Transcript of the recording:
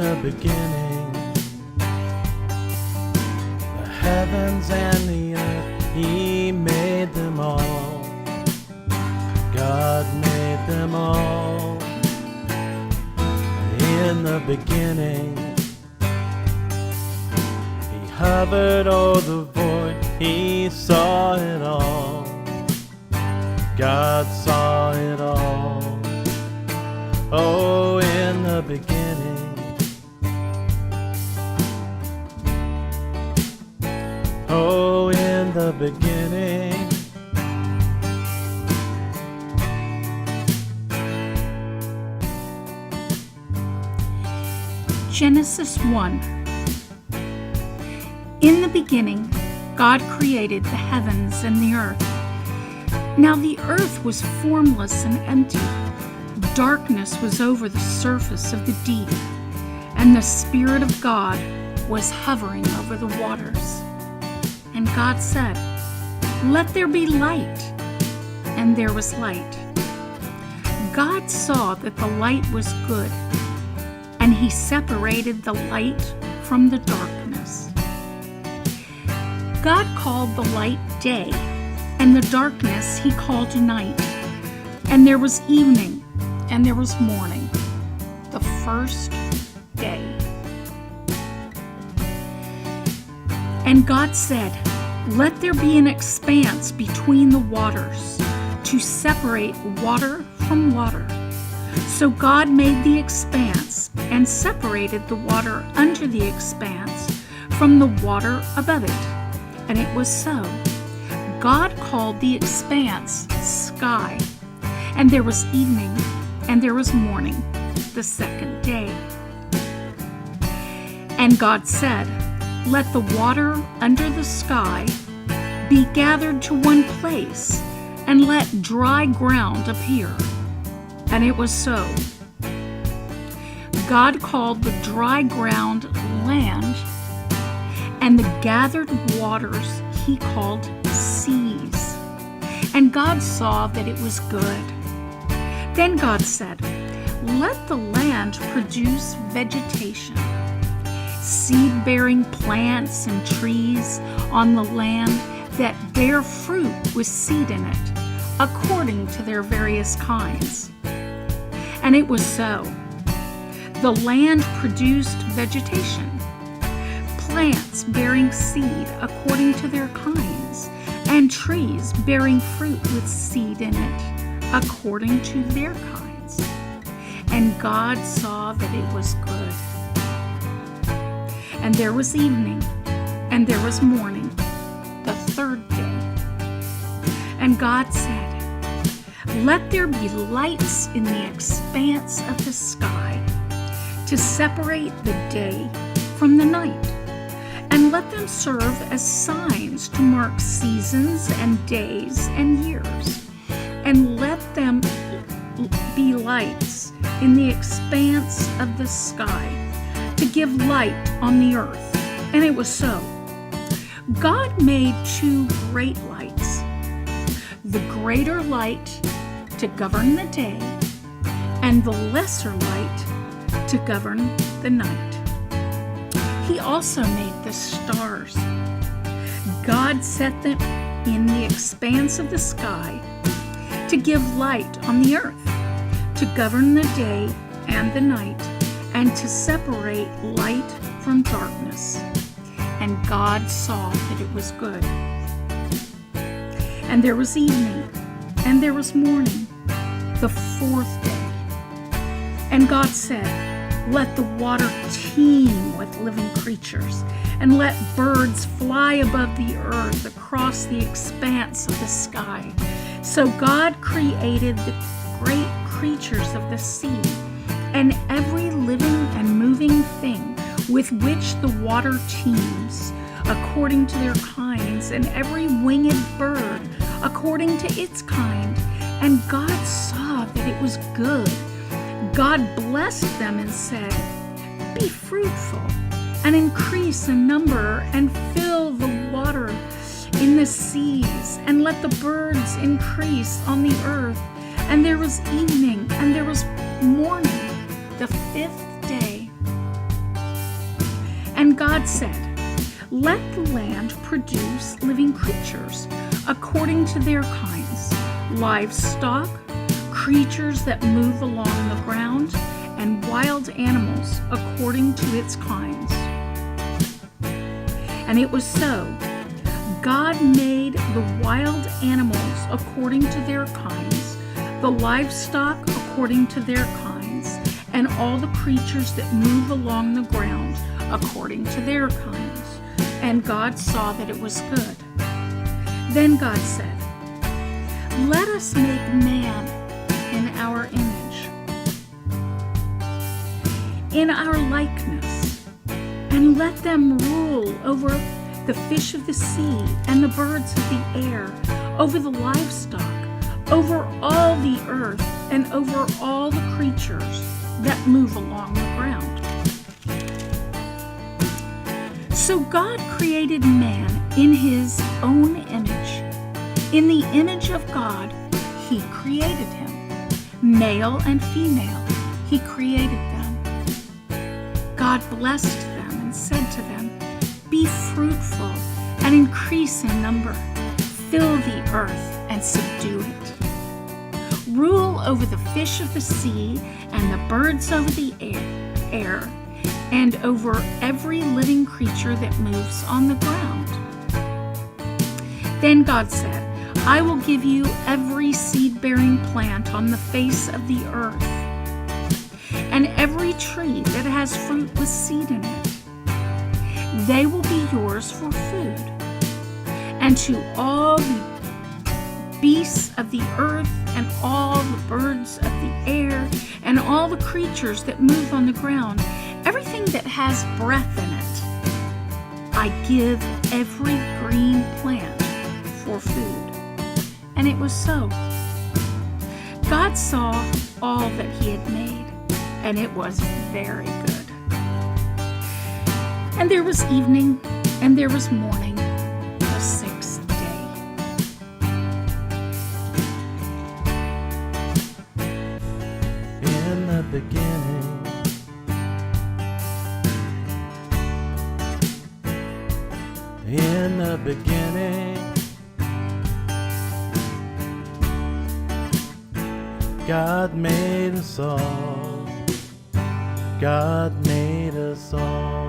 the beginning, the heavens and the earth, He made them all. God made them all. In the beginning, He hovered o'er the void, He saw it all. God saw it all. Oh, in the beginning, oh, in the beginning, Genesis 1. In the beginning, God created the heavens and the earth. Now the earth was formless and empty. Darkness was over the surface of the deep, and the Spirit of God was hovering over the waters. And God said, "Let there be light." And there was light. God saw that the light was good, and He separated the light from the darkness. God called the light day, and the darkness He called night. And there was evening, and there was morning, the first day. And God said, "Let there be an expanse between the waters, to separate water from water." So God made the expanse and separated the water under the expanse from the water above it. And it was so. God called the expanse sky. And there was evening, and there was morning, the second day. And God said, "Let the water under the sky be gathered to one place, and let dry ground appear." And it was so. God called the dry ground land, and the gathered waters He called seas. And God saw that it was good. Then God said, "Let the land produce vegetation, seed-bearing plants and trees on the land that bear fruit with seed in it, according to their various kinds." And it was so. The land produced vegetation, plants bearing seed according to their kinds, and trees bearing fruit with seed in it, according to their kinds. And God saw that it was good. And there was evening, and there was morning, the third day. And God said, "Let there be lights in the expanse of the sky, to separate the day from the night, and let them serve as signs to mark seasons and days and years. And let them be lights in the expanse of the sky, to give light on the earth." And it was so. God made two great lights, the greater light to govern the day, and the lesser light to govern the night. He also made the stars. God set them in the expanse of the sky to give light on the earth, to govern the day and the night, and to separate light from darkness. And God saw that it was good. And there was evening, and there was morning, the fourth day. And God said, "Let the water teem with living creatures, and let birds fly above the earth across the expanse of the sky." So God created the great creatures of the sea, and every living and moving thing with which the water teems, according to their kinds, and every winged bird according to its kind. And God saw that it was good. God blessed them and said, "Be fruitful and increase in number, and fill the water in the seas, and let the birds increase on the earth." And there was evening, and there was morning, the fifth day. And God said, "Let the land produce living creatures according to their kinds, livestock, creatures that move along the ground, and wild animals according to its kinds." And it was so. God made the wild animals according to their kinds, the livestock according to their kinds, and all the creatures that move along the ground according to their kinds. And God saw that it was good. Then God said, "Let us make man in our image, in our likeness, and let them rule over the fish of the sea and the birds of the air, over the livestock, over all the earth, and over all the creatures that move along the ground." So God created man in his own image. In the image of God, he created him. Male and female, he created them. God blessed them and said to them, "Be fruitful and increase in number. Fill the earth and subdue it. Rule over the fish of the sea and the birds over the air, and over every living creature that moves on the ground." Then God said, "I will give you every seed-bearing plant on the face of the earth, and every tree that has fruit with seed in it. They will be yours for food. And to all the beasts of the earth, and all the birds of the air, and all the creatures that move on the ground, everything that has breath in it, I give every green plant for food." And it was so. God saw all that he had made, and it was very good. And there was evening, and there was morning, the sixth day. In the beginning, in the beginning, God made us all. God made us all.